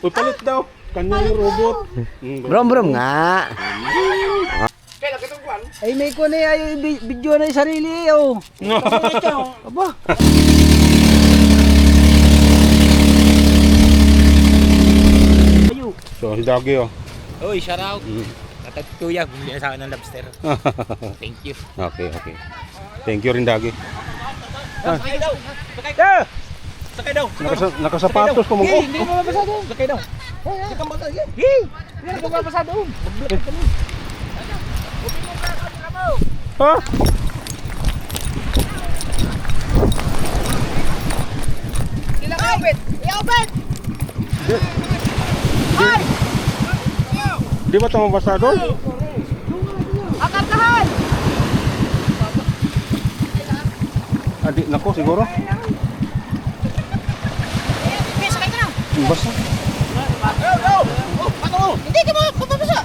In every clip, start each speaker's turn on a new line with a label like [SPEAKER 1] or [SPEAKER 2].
[SPEAKER 1] Uy, palit daw. Kanyang robot.
[SPEAKER 2] Brom nga.
[SPEAKER 1] Kailan kitang kwan?
[SPEAKER 2] Ay may ko na ay video na yung sarili oh.
[SPEAKER 1] No.
[SPEAKER 2] Aba. Ayo.
[SPEAKER 1] So, si Dagi oh.
[SPEAKER 3] Uy, shout out. Tatag kuya, bumili sa akin ng lobster. Thank you.
[SPEAKER 1] Okay. Thank you rin Dagi.
[SPEAKER 3] Sakay daw. Sakay daw.
[SPEAKER 1] Nakasapatos ko mo ko.
[SPEAKER 2] Hindi mo mabasa doon.
[SPEAKER 3] Sakay daw.
[SPEAKER 2] Hindi ka mabasa doon. Hindi ka mabasa doon.
[SPEAKER 1] Ha?
[SPEAKER 2] Ilang ubit? Iubit! Ay!
[SPEAKER 1] Di ba ito mabasa doon?
[SPEAKER 2] Akarkahan!
[SPEAKER 1] Adi, nako siguro.
[SPEAKER 2] Sakay ka na!
[SPEAKER 1] Basa.
[SPEAKER 2] Hindi ka mababasa!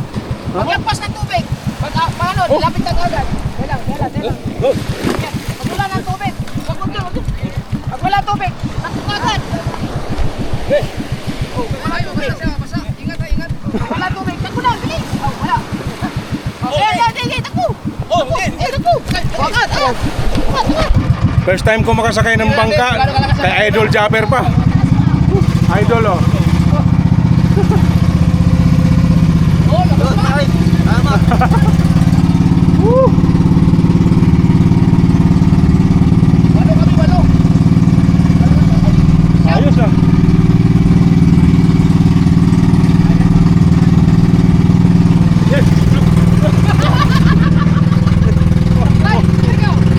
[SPEAKER 2] Maglampas ng tubig! Paano? Lapit ka agad! Kailang. Pag wala ng tubig! Pag wala tubig! Takot ka agad! Ingat! Wala tubig! Takbo na! Bilis! Wala! Okay, takbo! Takbo! Agad!
[SPEAKER 1] First time ko makasakay ng bangka. Kay Idol Jabber pa. Idol oh. Ayos ah. Yes.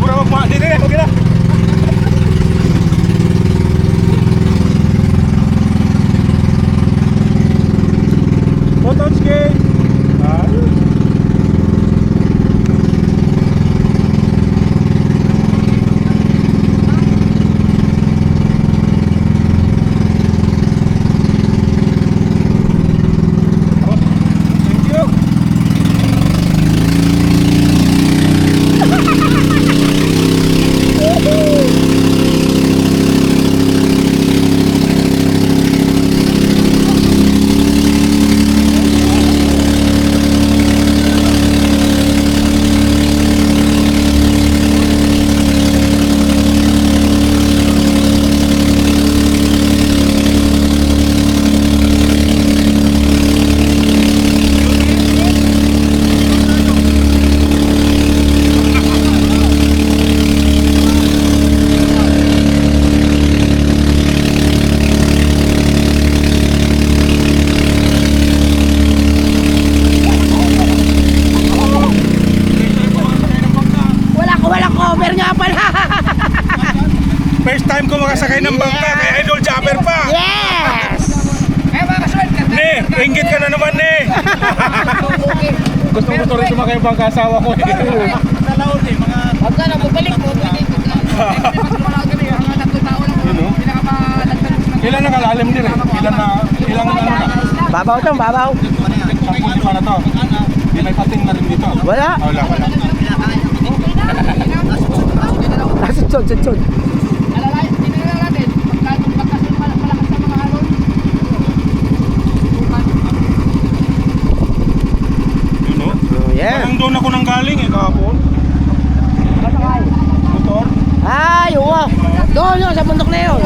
[SPEAKER 1] Pura wag ma dito okay na. Motorski. First time ko makasakay ng bangka kay Idol Jabber pa.
[SPEAKER 2] Yes! Kaya mga kaswerte!
[SPEAKER 1] Ne, inggit ka na naman ne. Gusto ko rin sumakay ng bangka asawa ko.
[SPEAKER 3] Talaon eh, mga...
[SPEAKER 2] Huwag ka na, bubalik mo.
[SPEAKER 1] Ilan na kalalim din eh? Ilang ano na?
[SPEAKER 2] Babaw to, babaw.
[SPEAKER 1] Sampung lima na to. Di may pating na rin dito.
[SPEAKER 2] Wala.
[SPEAKER 1] Wala.
[SPEAKER 2] Sud.
[SPEAKER 1] You know?
[SPEAKER 2] Yeah.
[SPEAKER 1] Parang doon ako nang galing eh kahapon. Motor?
[SPEAKER 2] Ay, oo. Doon yun, sa bundok na yun.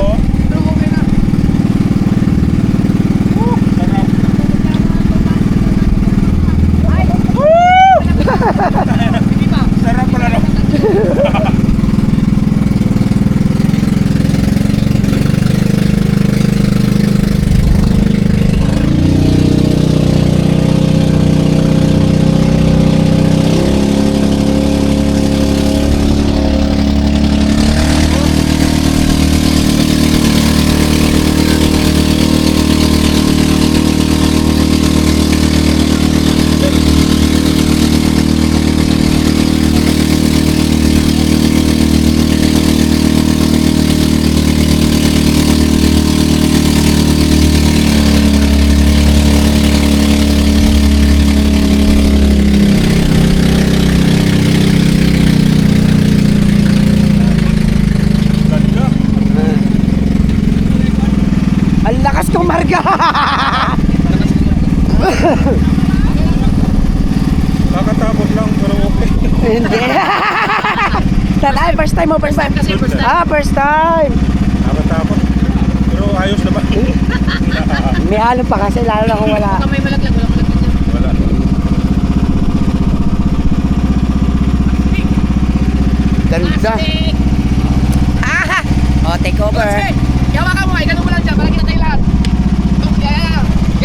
[SPEAKER 1] Sarap pala no? Nakakatakot lang, pero okay.
[SPEAKER 4] Hindi. Tatay, first time mo, first time.
[SPEAKER 2] Kasi first time.
[SPEAKER 4] Ah, first time.
[SPEAKER 1] Nakakatakot. Pero ayos naman.
[SPEAKER 4] May alon pa kasi, lalo na kung wala.
[SPEAKER 2] Baka may malaglag, wala malaglag.
[SPEAKER 1] Wala.
[SPEAKER 4] Ganda. Ah! Oh, take over.
[SPEAKER 2] Hey, yawa ka mo, ganun mo lang dyan, palagi na tayo lahat.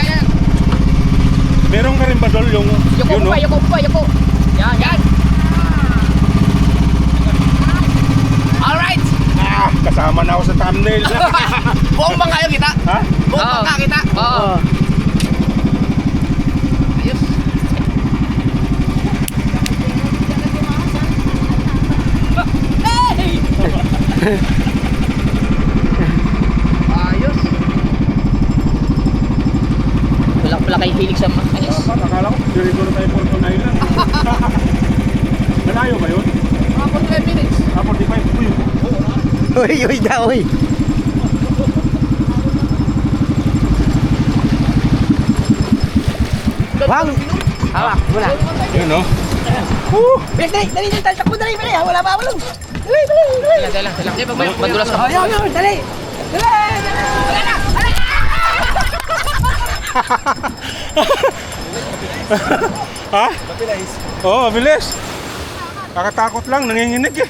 [SPEAKER 2] Yan.
[SPEAKER 1] Meron ka rin ba dol yung
[SPEAKER 2] Yoko
[SPEAKER 1] yun, no?
[SPEAKER 2] pa, yoko. Yan. Alright.
[SPEAKER 1] Ah, kasama na ako sa thumbnail.
[SPEAKER 2] Buong bangka yun kita.
[SPEAKER 1] Ha?
[SPEAKER 2] Buong bangka kita. Oo.
[SPEAKER 4] Oh.
[SPEAKER 2] Ayos. Hey! Ayos. Wala pala kayo hilig sa mga. Ayos.
[SPEAKER 1] Akala ko, dirigo na tayo Porton Island. Malayo ba yun?
[SPEAKER 2] Mga 45 minutes.
[SPEAKER 1] 45 po yun.
[SPEAKER 4] Uy, da, uy. Wang! Hawak, wala.
[SPEAKER 1] Yun, no?
[SPEAKER 4] Dali, takbo, dali, wala pa, wala. Dali.
[SPEAKER 2] Dala. Sige, madulas ka.
[SPEAKER 4] Ayaw, dali.
[SPEAKER 1] Ha? Oo, mabilis. Nakatakot lang, nanginginig eh.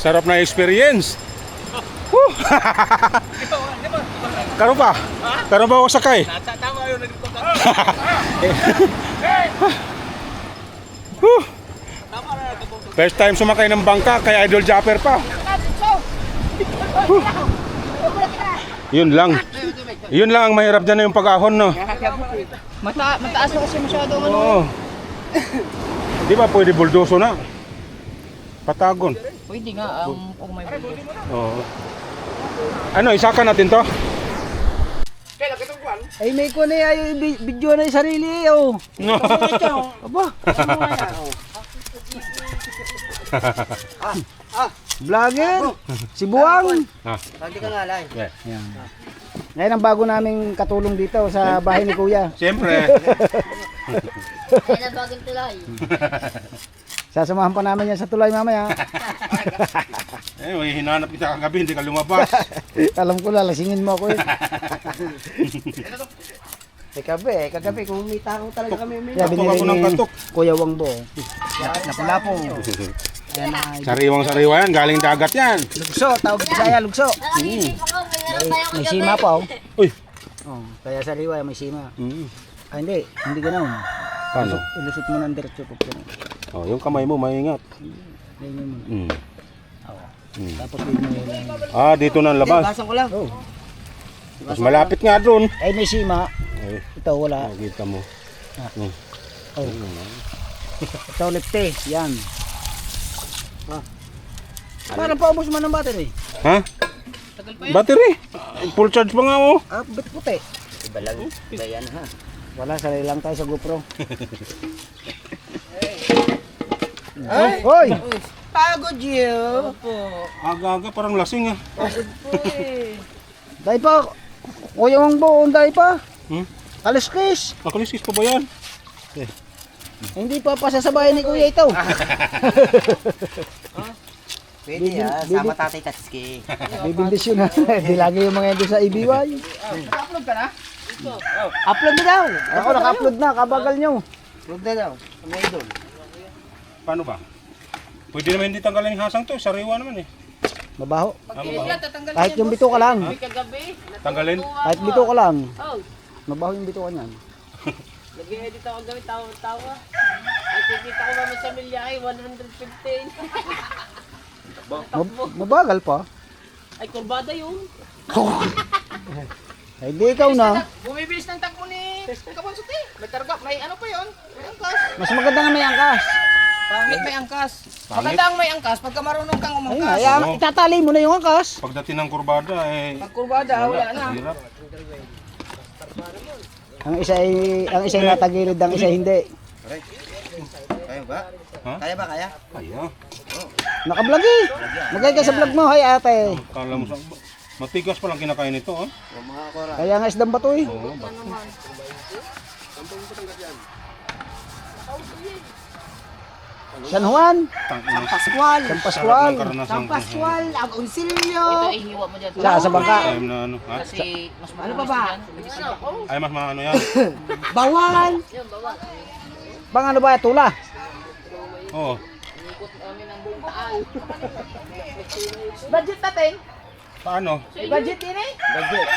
[SPEAKER 1] Sarap na experience. Karon pa? Karon ba ako sakay?
[SPEAKER 3] Tama yun, nag-record
[SPEAKER 1] First time sumakay ng bangka kay Idol Japper pa. Yun lang. Yun lang ang mahirap dyan na yung pag-ahon, no?
[SPEAKER 2] Mataas na kasi masyado ang ano.
[SPEAKER 1] Oo. Di ba pwede buldoso na? Patagon.
[SPEAKER 2] Pwede nga, kung may
[SPEAKER 1] Oo. Ano, isaka natin to?
[SPEAKER 4] Ay, may ko na yung video na yung sarili, oh.
[SPEAKER 1] No.
[SPEAKER 4] Aba, vlogger, si Buwang.
[SPEAKER 1] Ah.
[SPEAKER 4] Pagdi ka nga lang.
[SPEAKER 1] Yeah.
[SPEAKER 4] Yan. Ngayon ang bago naming katulong dito sa bahay ni Kuya.
[SPEAKER 1] Siyempre.
[SPEAKER 2] Kaya na bagong tulay.
[SPEAKER 4] Sasamahan pa namin yan sa tulay mamaya.
[SPEAKER 1] Eh, may hinanap kita kagabi, hindi ka lumabas.
[SPEAKER 4] Alam ko lalasingin mo ako eh. Kagabi, kumita ko talaga kami.
[SPEAKER 1] Katok ako ng katok.
[SPEAKER 4] Kuya Wangbo. Napula po. Ayan na.
[SPEAKER 1] Sariwang-sariwa yan, galing dagat yan.
[SPEAKER 4] Lugso, tawag ko saya, lugso. May sima pa oh.
[SPEAKER 1] Uy.
[SPEAKER 4] Oh, kaya sariwa, may sima.
[SPEAKER 1] Mm.
[SPEAKER 4] Ah, hindi ganoon.
[SPEAKER 1] Paano?
[SPEAKER 4] Ilusot mo ng diretso po.
[SPEAKER 1] Oh, yung kamay mo, maingat.
[SPEAKER 4] Ganyan mo.
[SPEAKER 1] Mm. Mm.
[SPEAKER 4] Tapos yun mo yun.
[SPEAKER 1] Ah, dito na ang labas.
[SPEAKER 4] Basan ko lang. Oh.
[SPEAKER 1] Mas malapit nga doon.
[SPEAKER 4] Ay, may sima.
[SPEAKER 1] Ay,
[SPEAKER 4] Ito, wala.
[SPEAKER 1] nakikita mo.
[SPEAKER 4] Oh. Ito, lefty. Yan. Parang paubos mo ng battery.
[SPEAKER 1] Ha? Battery? Full charge pa nga oh.
[SPEAKER 4] Ah, ba't puti? Iba lang. Iba yan ha. Wala, sarili lang tayo sa GoPro. Ay! Hoy! Pagod yun!
[SPEAKER 1] Aga-aga parang lasing ah.
[SPEAKER 4] Dahil pa, kuya mong buong dahil pa.
[SPEAKER 1] Hmm?
[SPEAKER 4] Kaliskis!
[SPEAKER 1] Nakaliskis pa ba yan?
[SPEAKER 4] Hindi pa pasasabayan ni kuya ito.
[SPEAKER 5] Pwede sama Tatay Tatsuki.
[SPEAKER 4] Bibindisyon na. Di lagi yung mga ito sa IBY.
[SPEAKER 2] Naka-upload ka na?
[SPEAKER 4] Upload na daw. Ako naka-upload na, kabagal nyo.
[SPEAKER 5] Huwag na daw. May idol.
[SPEAKER 1] Paano ba? Pwede naman hindi tanggalin yung hasang to, sariwa naman eh.
[SPEAKER 4] Mabaho.
[SPEAKER 2] Yan, tatanggalin
[SPEAKER 4] Kahit yung bito ka lang.
[SPEAKER 2] kagabi.
[SPEAKER 1] Tanggalin?
[SPEAKER 4] Kahit bito ka lang.
[SPEAKER 2] Oh,
[SPEAKER 4] Mabaho yung bito ka niyan.
[SPEAKER 2] nag-edit ako gamit tawa-tawa. Ay, kikita ko naman sa milyahe, 115.
[SPEAKER 4] Mabagal pa.
[SPEAKER 2] Ay, kurbada yun.
[SPEAKER 4] Ay, di ikaw na.
[SPEAKER 2] Bumibilis ng takbo ni Kabonsot eh. May targa, may ano pa yun? May angkas.
[SPEAKER 4] Mas maganda nga may angkas.
[SPEAKER 2] Pangit may angkas.
[SPEAKER 1] Pangit?
[SPEAKER 2] Maganda ang may angkas pagka marunong kang
[SPEAKER 4] Ayun,
[SPEAKER 2] umangkas.
[SPEAKER 4] kaya itatali mo na yung angkas.
[SPEAKER 1] Pagdating ng kurbada eh,
[SPEAKER 2] Pag kurbada, wala na.
[SPEAKER 1] hirap.
[SPEAKER 4] Ang isa ay natagilid, ang isa hindi.
[SPEAKER 5] Kaya ba?
[SPEAKER 1] Ha?
[SPEAKER 5] Kaya ba, kaya?
[SPEAKER 1] Kaya.
[SPEAKER 4] Naka-vlog eh. Magay ka sa vlog mo, hay ate.
[SPEAKER 1] Kala mo sa... Matigas pa lang kinakain ito, oh.
[SPEAKER 5] O, mga kora.
[SPEAKER 4] Kaya nga isdang bato eh.
[SPEAKER 1] Oo,
[SPEAKER 4] San Juan,
[SPEAKER 1] San
[SPEAKER 5] Pascual.
[SPEAKER 4] San Pascual.
[SPEAKER 5] San Pascual, Agoncillo.
[SPEAKER 2] Ito, ihiwa mo dyan.
[SPEAKER 4] Sa bangka.
[SPEAKER 1] Time na ano, ha?
[SPEAKER 2] Kasi mas
[SPEAKER 5] Ano pa ba?
[SPEAKER 1] Ay, mas mga ano yan.
[SPEAKER 5] Bawal.
[SPEAKER 4] Bang ano ba, tula?
[SPEAKER 1] Oo.
[SPEAKER 2] Budget natin.
[SPEAKER 1] Paano?
[SPEAKER 2] May budget din eh.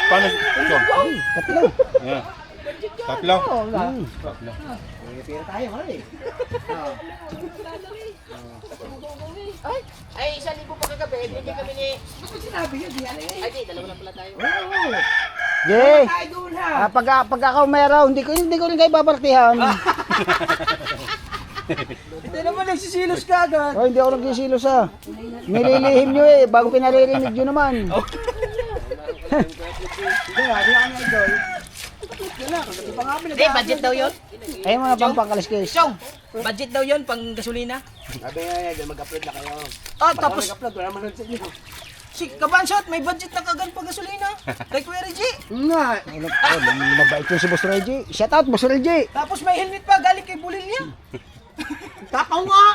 [SPEAKER 1] Paano? Ito.
[SPEAKER 4] Tatlo.
[SPEAKER 1] Yan. Tatlo. Tatlo.
[SPEAKER 5] Pira tayo, hali.
[SPEAKER 2] Ay, 1,000 pa kagabi. Bigyan kami ni...
[SPEAKER 5] Sinabi yun, di yan eh.
[SPEAKER 2] Ay, di, dalawa lang pala tayo.
[SPEAKER 4] Jay,
[SPEAKER 5] Tayo doon ha.
[SPEAKER 4] pag ako meron, hindi ko rin kayo babartihan.
[SPEAKER 5] Hindi naman nagsisilos ka agad.
[SPEAKER 4] Oh, hindi ako nagsisilos ha. Nililihim nyo eh, bago pinaririnig nyo naman.
[SPEAKER 5] Hindi, hali ako ng idol. Yun lang, kasi pa nga
[SPEAKER 2] Hindi, budget daw yun.
[SPEAKER 4] Ayun mga pangkaliskis.
[SPEAKER 2] Chong, budget daw yun pang gasolina.
[SPEAKER 5] Sabi nga yan, mag-upload na kayo.
[SPEAKER 2] Ah, tapos
[SPEAKER 5] Mag-upload, wala man sa inyo.
[SPEAKER 2] si Kabanshot, may budget na kagad pang gasolina. Kay Kuya Reggie.
[SPEAKER 5] Nga.
[SPEAKER 4] Oh, mabait yung si Boss Reggie. Shout out, Boss Reggie.
[SPEAKER 2] Tapos may helmet pa galing kay Bulilya.
[SPEAKER 5] Takaw nga.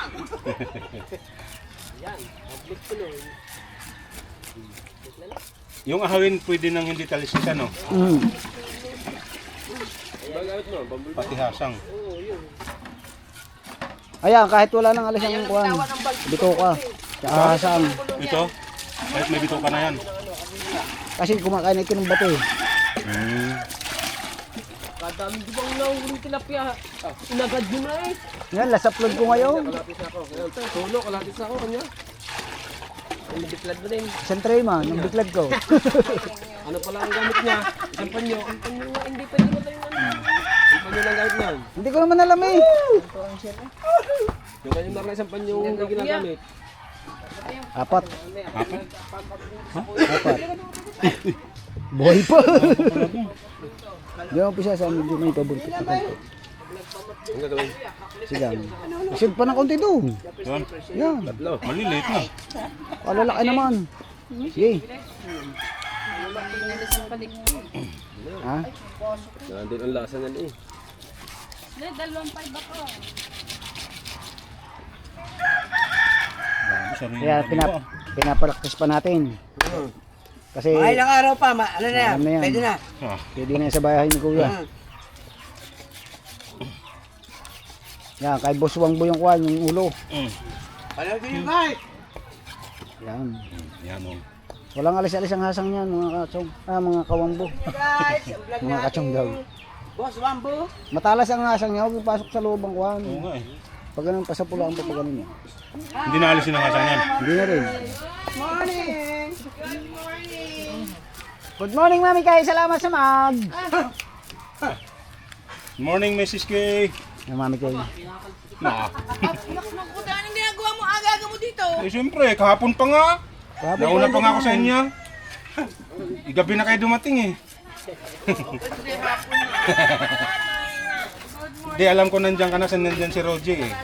[SPEAKER 1] Yung ahawin pwede nang hindi talisikan, no?
[SPEAKER 4] Mm.
[SPEAKER 1] Pati hasang.
[SPEAKER 4] Ayan, kahit wala nang alis ang kuhan. Bito ka. Sa saan?
[SPEAKER 1] Ito? Kahit may bito ka na yan.
[SPEAKER 4] Kasi kumakain ito ng bato eh.
[SPEAKER 2] Kadami di bang nahuli tilapia. Inagad yun na eh.
[SPEAKER 4] Yan, last upload ko ngayon.
[SPEAKER 2] Solo, kalatis ako kanya. Ang bitlad mo din.
[SPEAKER 4] Isang tray man, yung bitlad ko.
[SPEAKER 2] Ano pala ang gamit niya? Isang panyo. Ang panyo nga, hindi pwede mo tayo Isang panyo lang gamit niya.
[SPEAKER 4] Hindi ko naman alam eh.
[SPEAKER 2] Yung kanyang marla isang panyo ang ginagamit.
[SPEAKER 4] Apat.
[SPEAKER 1] Apa?
[SPEAKER 4] Apat. Buhay pa. Di ako pisa sa medyo may pabuntot.
[SPEAKER 2] Ang gagawin?
[SPEAKER 4] Sigang. Isid pa ng konti doon.
[SPEAKER 1] Yun.
[SPEAKER 4] Yan.
[SPEAKER 1] Maliliit na.
[SPEAKER 4] Kalalaki naman. Sige. Ha?
[SPEAKER 2] Nandun ang lasa niyan eh.
[SPEAKER 1] Grabe, sarili
[SPEAKER 4] Kaya
[SPEAKER 1] na dito, ah.
[SPEAKER 4] pinapraktis pa natin. Kasi
[SPEAKER 5] Mga ilang araw pa, ano na yan?
[SPEAKER 4] Alam na yan.
[SPEAKER 5] Pwede na.
[SPEAKER 1] Ah,
[SPEAKER 4] pwede na yan sa bahay ni Kuya. Yan, kay Boss Wangbo yung kuhan, yung ulo.
[SPEAKER 5] Ano din yung guys?
[SPEAKER 4] Yan.
[SPEAKER 1] Yan, oh.
[SPEAKER 4] Walang alis-alis ang hasang niyan, mga kachong. Mga kawangbo.
[SPEAKER 5] Guys, ang vlog
[SPEAKER 4] Mga kachong daw.
[SPEAKER 5] Boss Wambo.
[SPEAKER 4] Matalas ang hasang niya, huwag pasok sa loob ang kuhan.
[SPEAKER 1] Oo nga eh.
[SPEAKER 4] Pag ganun, pasapulaan pa pag ganun niya.
[SPEAKER 1] Hindi na alisin ang hasang yan.
[SPEAKER 4] Hindi na rin.
[SPEAKER 5] Morning.
[SPEAKER 4] Good morning, Mami Kay. Salamat sa mag.
[SPEAKER 1] Morning, Mrs. K.
[SPEAKER 4] Yung Mami Kay.
[SPEAKER 1] Na.
[SPEAKER 2] Nakuta, anong ginagawa mo? Aga-aga mo dito.
[SPEAKER 1] Eh, siyempre, kahapon pa nga.
[SPEAKER 4] Grabe,
[SPEAKER 1] Nauna pa nga ako sa inyo. Igabi na kayo dumating eh. Di alam ko nandiyan ka na, saan nandiyan si Roger eh.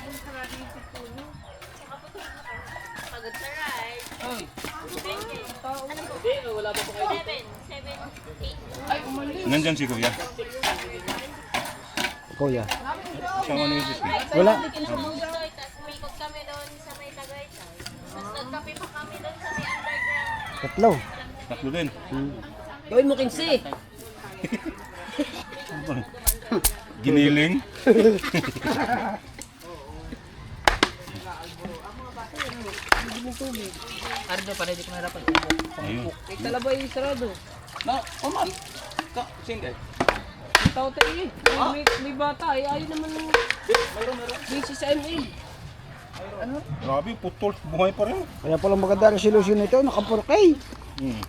[SPEAKER 1] Nandiyan si Kuya.
[SPEAKER 4] Kuya.
[SPEAKER 1] Siya ni Mrs. K.
[SPEAKER 4] Wala.
[SPEAKER 6] Tapos umikot kami doon sa may Tagaytay. Tapos nagkape pa kami doon sa may underground.
[SPEAKER 4] Tatlo.
[SPEAKER 1] Tatlo din.
[SPEAKER 2] Gawin mo 15.
[SPEAKER 1] Giniling.
[SPEAKER 2] Ardo, para hindi ko nahirapan.
[SPEAKER 1] Ayun.
[SPEAKER 2] Talabay sarado. Ang tao tayo eh. May bata eh. Ayaw naman ng... Busy sa MA.
[SPEAKER 1] Grabe, putol. Buhay pa rin.
[SPEAKER 4] Kaya palang maganda resolution nito, naka-4K.
[SPEAKER 1] Hmm.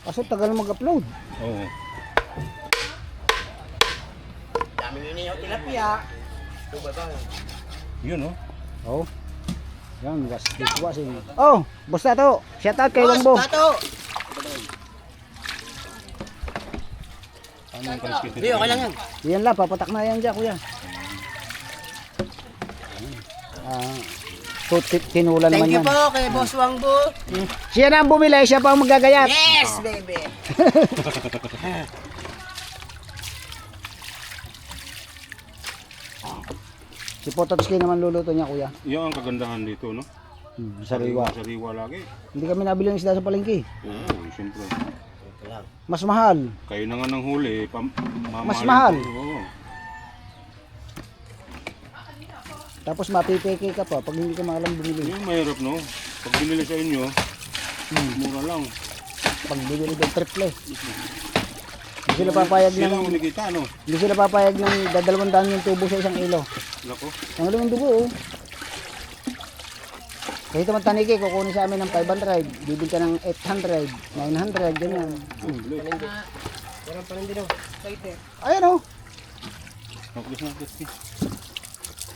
[SPEAKER 4] Kaso tagal mag-upload.
[SPEAKER 1] Oo.
[SPEAKER 5] Dami nyo na yung tilapia.
[SPEAKER 1] Yun oh.
[SPEAKER 4] Oh. Yan, dishwashing. Oh, boss Tato. Shout out kay Wangbo.
[SPEAKER 5] Boss, Tato.
[SPEAKER 4] Hindi, okay lang yan.
[SPEAKER 5] Yan lang, papatak na yan dyan, kuya. Tinula naman
[SPEAKER 4] Thank you
[SPEAKER 5] yan.
[SPEAKER 4] po kay Boss Wangbo.
[SPEAKER 5] Siya na ang bumili, siya pa ang magagayat.
[SPEAKER 4] Yes, baby.
[SPEAKER 5] Si Pototski naman luluto niya, kuya.
[SPEAKER 1] Yan ang kagandahan dito, no?
[SPEAKER 5] Sariwa.
[SPEAKER 1] Sariwa lagi.
[SPEAKER 5] Hindi kami nabili ng isda sa palengke.
[SPEAKER 1] Oo, siyempre.
[SPEAKER 5] Mas mahal.
[SPEAKER 1] Kayo na nga ng huli,
[SPEAKER 5] Mas mahal.
[SPEAKER 1] Oo.
[SPEAKER 5] Tapos mapipeke ka pa pag hindi ka maalam bumili.
[SPEAKER 1] Yung mahirap, no? Pag binili sa inyo, mura lang.
[SPEAKER 5] Pag bibili ng triple. Hindi sila papayag
[SPEAKER 1] Sila
[SPEAKER 5] ng
[SPEAKER 1] ang kumikita, no?
[SPEAKER 5] hindi sila papayag ng dadalawang yung tubo sa isang ilo.
[SPEAKER 1] Lako.
[SPEAKER 5] Ang alam ng dugo, oh. Kahit naman taniki, kukunin sa amin ng 500, bibili ka ng 800, 900, ganyan.
[SPEAKER 4] Meron pa rin din
[SPEAKER 5] Ayan, oh.
[SPEAKER 1] Naklis na, naklis.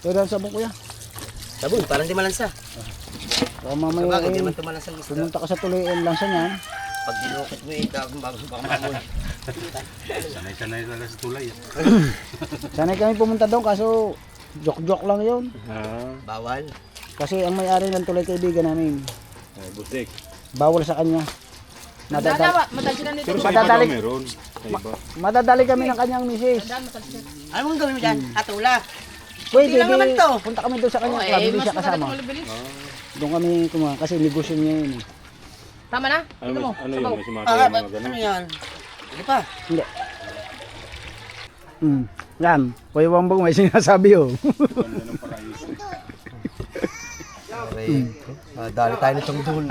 [SPEAKER 5] Pero ang sabong, kuya.
[SPEAKER 4] Sabon, parang di malansa.
[SPEAKER 5] Baka mamaya,
[SPEAKER 4] Sabagay, di
[SPEAKER 5] eh,
[SPEAKER 4] naman tumalansa ang isda.
[SPEAKER 5] pumunta ka sa tuloy lang sa niyan.
[SPEAKER 4] Pag dinukit mo yung dagong bago baka makamul.
[SPEAKER 1] Sanay-sanay talaga sa tulay.
[SPEAKER 5] Sanay kami pumunta doon, kaso joke-joke lang yun.
[SPEAKER 4] Bawal.
[SPEAKER 5] Kasi ang may-ari ng tulay kaibigan namin,
[SPEAKER 1] Bustek.
[SPEAKER 5] bawal sa kanya.
[SPEAKER 2] Dalawa, matalsikan dito.
[SPEAKER 1] Pero sa iba daw
[SPEAKER 5] Madadali-
[SPEAKER 1] meron. Sa iba.
[SPEAKER 5] Madadali kami ng kanyang misis.
[SPEAKER 4] Ano mong gawin mo dyan? Atula.
[SPEAKER 5] Pwede,
[SPEAKER 4] lang naman to.
[SPEAKER 5] punta kami doon sa kanya, club, hindi siya kasama. Doon kami kumain, kasi negosyo niya yun. eh.
[SPEAKER 2] Tama na?
[SPEAKER 1] Ano, ano yun? May sumatay
[SPEAKER 4] Ah,
[SPEAKER 1] mga ganun.
[SPEAKER 4] ano yan? Hindi pa.
[SPEAKER 5] Hindi. Yan, Kuya Wambong may sinasabi, oh.
[SPEAKER 1] Ganda ng paraiso.
[SPEAKER 4] Dali tayo ng tiyongdol.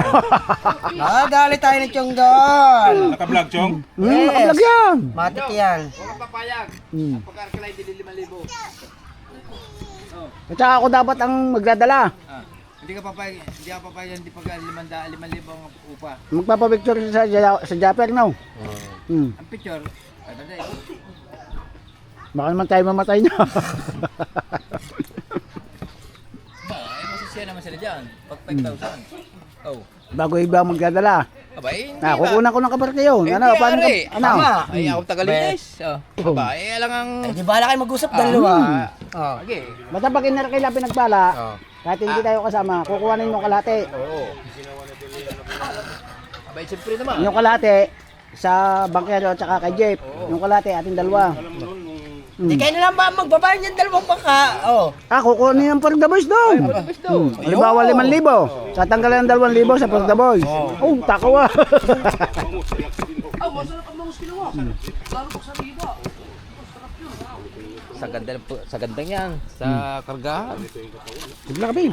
[SPEAKER 4] Dali tayo ng tiyongdol.
[SPEAKER 1] Naka-vlog, Chong?
[SPEAKER 5] Nakablog yan.
[SPEAKER 4] Matik yan.
[SPEAKER 5] Hmm. At saka ako dapat ang magdadala.
[SPEAKER 3] Hindi ka papayag, hindi pag 5,000 ang upa.
[SPEAKER 5] Magpapapicture sa Japper, no? Hmm.
[SPEAKER 3] Ang picture,
[SPEAKER 5] Baka naman tayo mamatay na.
[SPEAKER 3] masasya naman sila dyan. Pag 5,000. Oh.
[SPEAKER 5] Bago iba magdadala.
[SPEAKER 3] Abay, hindi
[SPEAKER 5] Kukunan ko ng kabarte yun. Ano, paano ka? Ano?
[SPEAKER 3] Ay, ako tagalinis. Oh. Abay, alang ang...
[SPEAKER 4] Di bala kayo mag-usap dalawa. Oh.
[SPEAKER 3] Okay.
[SPEAKER 5] Basta pag kailan pinagbala, kahit hindi tayo kasama, kukuhanin mo kalahati.
[SPEAKER 3] Oo. Abay, siyempre naman.
[SPEAKER 5] Yung kalahati sa bankero at saka kay Jeff. Yung kalahati ating dalawa.
[SPEAKER 4] Hindi kayo na lang ba magbabayad ng dalawang baka? Oh.
[SPEAKER 5] Kukunin yung Pork the Boys doon. Halimbawa 5,000. Sa tanggalan ng 2,000 sa Pork the Boys. Oh, takaw ah.
[SPEAKER 3] Sa gandang yan. Sa kargahan.
[SPEAKER 5] Bigla kami.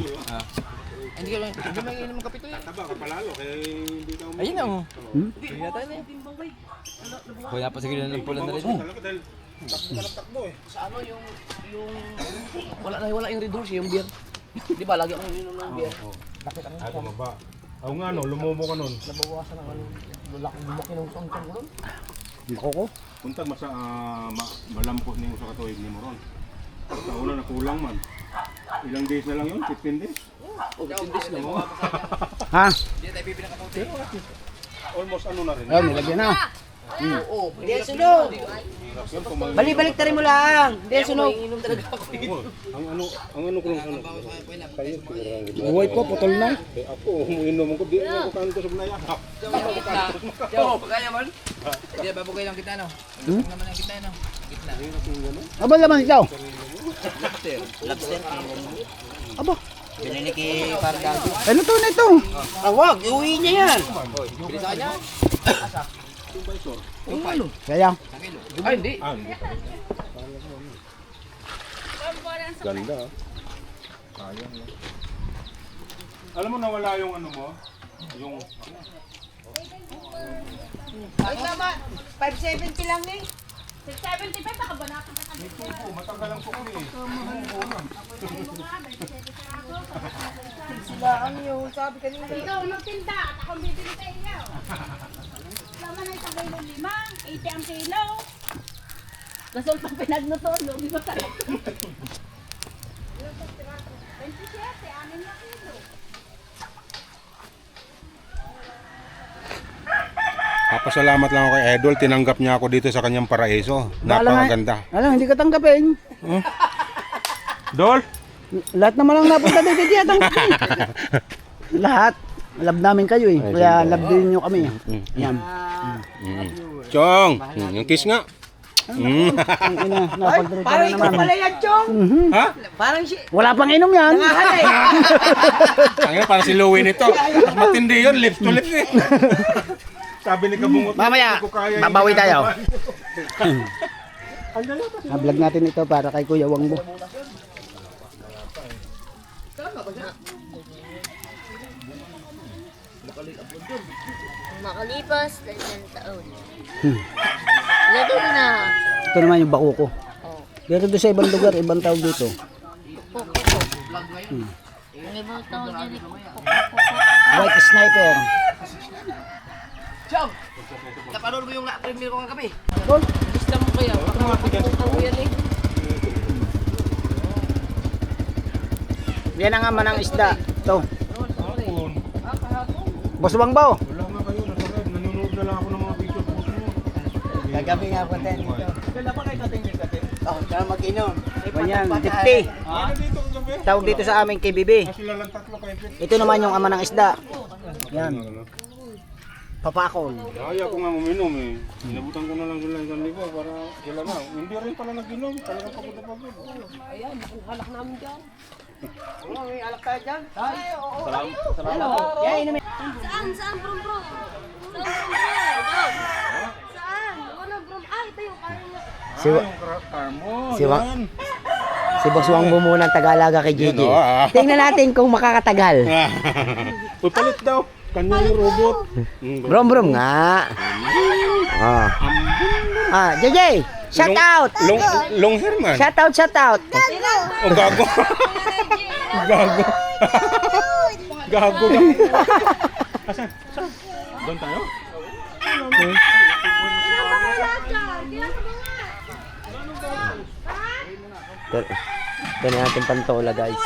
[SPEAKER 3] Hindi ka may inom ng kapito yan.
[SPEAKER 1] Taba ka palalo, kaya hindi ka
[SPEAKER 3] Ayun na. Hindi na tayo na eh. Kuya pa siguro ng pulan na rin.
[SPEAKER 1] talaga dahil takbo ka ng takbo eh.
[SPEAKER 2] Wala yung Red Horse, yung beer. Di ba, lagi akong ininom ng beer.
[SPEAKER 1] Ay, bumaba. Oo nga, no, lumubo ka nun.
[SPEAKER 2] Nabawasan ng ano, lumaki ng tongtong ko nun.
[SPEAKER 5] Makoko.
[SPEAKER 1] Puntag masa malampot niyo sa katuig ni Moron. Sa una na kulang man. Ilang days na lang yun? 15 days?
[SPEAKER 5] Ha?
[SPEAKER 1] Almost ano na rin.
[SPEAKER 5] Ayun, nilagyan na.
[SPEAKER 4] Hindi yan sunog.
[SPEAKER 1] Yan, kung mga-
[SPEAKER 4] Balik-balik tayo mo lang. Hindi yan sunog.
[SPEAKER 1] ang ano ko lang ano.
[SPEAKER 5] Buhay po, putol na.
[SPEAKER 1] Eh, ako, uminom ko. Di ako kanto sa bunaya.
[SPEAKER 3] Oo, pagkaya man. Hindi, babugay lang kita, no? Gusto naman ang kita, no? Gitna.
[SPEAKER 5] Aba naman ikaw.
[SPEAKER 4] Lobster.
[SPEAKER 5] Aba,
[SPEAKER 4] Binili kay Pardago.
[SPEAKER 5] ano to na ito?
[SPEAKER 4] Wag, iuwi niya yan.
[SPEAKER 3] Bili sa kanya.
[SPEAKER 5] Kaya,
[SPEAKER 3] Ay, hindi.
[SPEAKER 1] Ah, hindi pa rin. Ganda. Sayang, no? Alam mo nawala yung ano mo? Yung...
[SPEAKER 4] Ay, tama. 570 lang eh.
[SPEAKER 6] 675 baka banatan ka kami.
[SPEAKER 1] Oo, matagal lang po kami eh.
[SPEAKER 4] Sila ang yung sabi kanina.
[SPEAKER 6] Ikaw magtinda at ako bibili sa inyo. Laman ay tagay ng 5, 80 ang kilo. Gasol pa pinagnuto, lugi ba talaga? 27, amin na kilo.
[SPEAKER 1] Papasalamat lang ako kay Idol. Tinanggap niya ako dito sa kanyang paraiso. Napakaganda.
[SPEAKER 5] Alam, hindi ka tanggapin.
[SPEAKER 1] Dol?
[SPEAKER 5] Lahat naman ang napunta dito, hindi ka tanggapin. Lahat. Love namin kayo eh. Kaya love din nyo kami. Yan.
[SPEAKER 1] Chong, yung kiss nga.
[SPEAKER 5] Ang ina, napagdalita na
[SPEAKER 4] Parang ikaw
[SPEAKER 5] naman.
[SPEAKER 4] pala yan, Chong.
[SPEAKER 1] Ha?
[SPEAKER 4] Parang si...
[SPEAKER 5] Wala pang inom yan.
[SPEAKER 1] Ang parang si Louie nito. Mas matindi yun, lips to lips eh. Sabi ni Kabungot.
[SPEAKER 5] Mamaya,
[SPEAKER 1] "Hindi ko kaya yung
[SPEAKER 5] babawi tayo."
[SPEAKER 1] ginagawa."
[SPEAKER 5] Vlog natin ito para kay Kuya Wangbo.
[SPEAKER 7] Makalipas na isang taon. Lalo na.
[SPEAKER 5] Ito naman yung bakuko. Pero doon sa ibang lugar, ibang tawag dito.
[SPEAKER 7] Kuko. Ang ibang taon niya ni Kuko.
[SPEAKER 5] White sniper.
[SPEAKER 3] Chong! Napanood mo yung premiere ko kagabi?
[SPEAKER 2] Gusto mo kaya? Pagkakapagpapag yan eh.
[SPEAKER 5] Yan ang ama ng isda. Ito. Boss Wangbo.
[SPEAKER 1] Wala nga kayo, nasa red. Nanonood na lang ako ng mga picture post mo.
[SPEAKER 4] Gagabi nga po tayo dito. Ganda pa kayo kating kating. Oh, kaya mag-inom.
[SPEAKER 5] Ganyan, dipti.
[SPEAKER 1] Ano dito kagabi?
[SPEAKER 5] Tawag dito sa amin kay Bibi.
[SPEAKER 1] Sila lang tatlo kayo.
[SPEAKER 5] Ito naman yung ama ng isda. Yan. Papakol.
[SPEAKER 1] Kaya ko nga uminom eh. Inabutan ko na lang sila isang libo para sila na. Hindi rin pala nag-inom. Talagang pagod na pagod.
[SPEAKER 2] Ayan, nakuhalak namin dyan.
[SPEAKER 4] May alak tayo dyan.
[SPEAKER 7] Saan bro bro? Saan bro? Saan? Ano bro? Ah, ito yung parang
[SPEAKER 5] Si,
[SPEAKER 1] Yung karmo.
[SPEAKER 5] si Wang-
[SPEAKER 1] yan.
[SPEAKER 5] si Boss Wangbo muna ang Tagalaga kay Gigi.
[SPEAKER 1] Yan, oh, ah.
[SPEAKER 5] Tingnan natin kung makakatagal.
[SPEAKER 1] Uy, palit daw. Kanyang robot.
[SPEAKER 5] Brom brom nga. JJ, shout out.
[SPEAKER 1] Long hair man.
[SPEAKER 5] Shout out, shout out.
[SPEAKER 1] Oh, gago. Gago. Gago. Asan? Saan? Doon tayo?
[SPEAKER 5] Ito na natin pantola guys.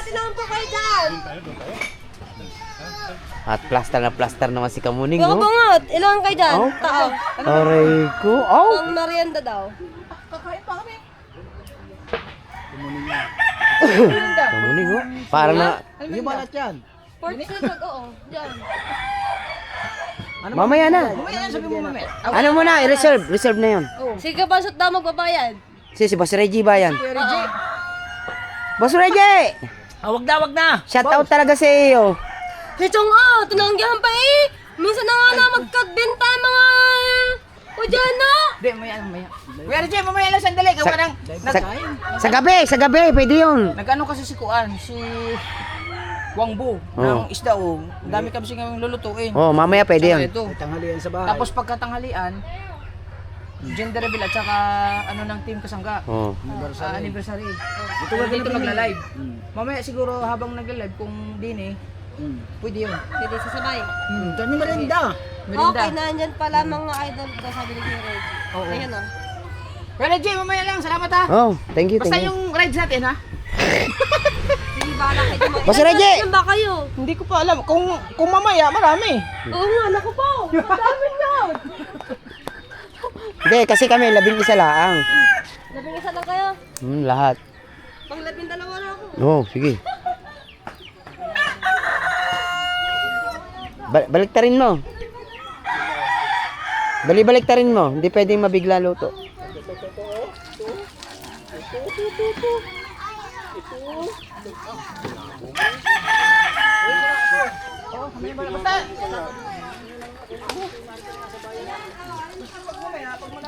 [SPEAKER 5] At plaster na plaster naman si Kamuning.
[SPEAKER 7] Baka bangat! Ilan kayo dyan?
[SPEAKER 5] Oh.
[SPEAKER 7] Tao.
[SPEAKER 5] Aray ko. Oh.
[SPEAKER 7] Ang merienda daw.
[SPEAKER 5] Kamuning oh. Parang na.
[SPEAKER 4] Yung balat yan.
[SPEAKER 7] Pork sisag, oo. Dyan.
[SPEAKER 5] Mamaya na. Ano muna? I-reserve. Reserve na yun.
[SPEAKER 7] Sige ba, shoot daw magbabayad?
[SPEAKER 5] Si Boss Reggie ba yan? Boss Reggie!
[SPEAKER 3] Wag na!
[SPEAKER 5] Shout out talaga sa iyo.
[SPEAKER 7] Si Chong, tinanggihan pa eh. Minsan na nga na magkagbenta yung mga... O dyan na.
[SPEAKER 3] Hindi, maya. Kuya Reggie, mamaya lang sandali. Gawa ng...
[SPEAKER 5] Sa gabi, pwede yun.
[SPEAKER 3] Nag-ano kasi si Kuan, si... Wangbo, ng isda o. Ang dami kami siyang lulutuin.
[SPEAKER 5] Oh, mamaya pwede yun.
[SPEAKER 3] Ito.
[SPEAKER 4] Tanghalian sa bahay.
[SPEAKER 3] Tapos pagkatanghalian, gender reveal at saka ano ng team kasangga.
[SPEAKER 5] Oh.
[SPEAKER 3] Anniversary. Dito magla-live. Mamaya siguro habang nagla-live kung din pwede yun.
[SPEAKER 7] Pwede sasabay.
[SPEAKER 4] Dami merinda.
[SPEAKER 3] Merinda.
[SPEAKER 7] Okay, nandyan pala mga idol ko, sabi ni Kuya Reggie.
[SPEAKER 3] Oo.
[SPEAKER 7] Ayan o.
[SPEAKER 3] Kuya Reggie, mamaya lang. Salamat ha.
[SPEAKER 5] Oh, thank you,
[SPEAKER 3] Basta
[SPEAKER 5] thank you.
[SPEAKER 3] yung rides natin ha.
[SPEAKER 7] Sige, bahala kayo.
[SPEAKER 5] Boss Reggie!
[SPEAKER 7] Ilan ba kayo?
[SPEAKER 3] Hindi ko pa alam. Kung mamaya, marami.
[SPEAKER 7] Oo nga, naku po. Madami yun.
[SPEAKER 5] Hindi, kasi kami 11 laang.
[SPEAKER 7] Labing isa lang kayo.
[SPEAKER 5] Lahat.
[SPEAKER 7] Pang 12 na ako.
[SPEAKER 5] Oh, sige. Baliktarin mo. Baliktarin mo. Hindi pwedeng mabigla luto.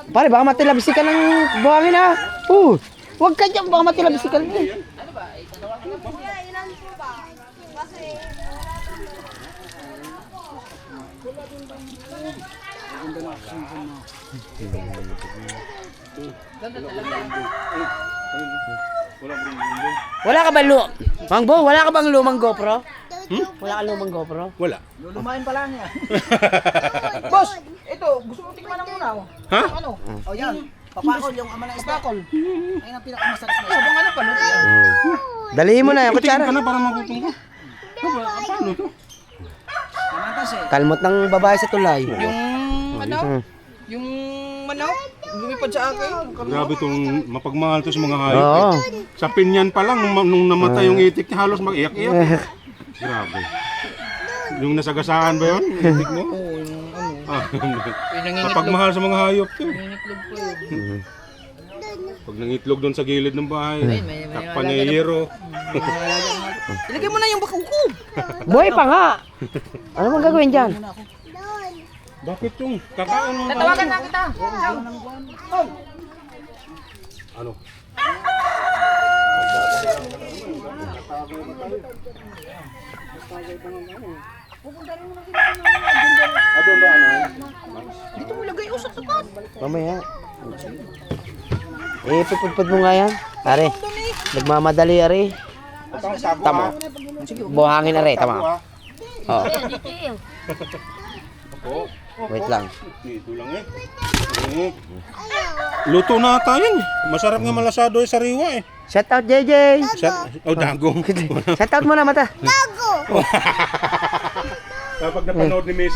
[SPEAKER 5] Pare, baka matilabisi ka ng buhangin ha. Huwag ka dyan, baka matilabisi ka ng Wala ka ba Mangbo, wala ka bang lumang GoPro? Wala ka lumang GoPro?
[SPEAKER 1] Wala.
[SPEAKER 3] Lulumain pala niya. Boss, ito, gusto mo tikman ng muna.
[SPEAKER 1] Ha?
[SPEAKER 3] Ano?
[SPEAKER 4] O yan. Papakol yung ama ng isda.
[SPEAKER 3] Pakol.
[SPEAKER 4] Ayun ang pinakamasarap na isda.
[SPEAKER 3] Sabong ano pa, no?
[SPEAKER 5] Dalihin mo na yung
[SPEAKER 1] Tingin
[SPEAKER 5] kutsara.
[SPEAKER 1] ka na para magutom ko. Paano to?
[SPEAKER 3] Naman kasi.
[SPEAKER 5] Kalmot ng babae sa tulay.
[SPEAKER 3] Yung Ano? Yung manok, lumipad sa akin.
[SPEAKER 1] Grabe itong mapagmahal to sa mga hayop.
[SPEAKER 5] Oo.
[SPEAKER 1] Sa pinyan pa lang, nung namatay yung itik niya, halos mag-iyak-iyak. Grabe. Yung nasagasaan ba yun? Yung itik mo?
[SPEAKER 3] Oo, yung ano.
[SPEAKER 1] Ah,
[SPEAKER 3] Nangingitlog.
[SPEAKER 1] mapagmahal sa mga hayop to.
[SPEAKER 3] Nangingitlog po yun.
[SPEAKER 1] Pag nangitlog doon sa gilid ng bahay,
[SPEAKER 3] may
[SPEAKER 1] takpan niya yero.
[SPEAKER 3] Ilagay mo na yung bakuko.
[SPEAKER 5] Buhay pa nga. Ano mong gagawin dyan?
[SPEAKER 1] Bakit yung kakaon mo?
[SPEAKER 2] Tatawagan na kita.
[SPEAKER 1] Ano? Doon ba ano?
[SPEAKER 3] Dito mo lagay usap tapat.
[SPEAKER 5] Mamaya. Pupudpud mo nga yan. Pare, nagmamadali ari. Tama. Buhangin ari, tama. Oh. Wait lang.
[SPEAKER 1] Dito lang eh. Luto na tayo. Masarap nga malasado eh, sariwa eh.
[SPEAKER 5] Shout out JJ.
[SPEAKER 1] Oh, dagong.
[SPEAKER 5] Shout out mo na mata.
[SPEAKER 1] Kapag napanood ni Messi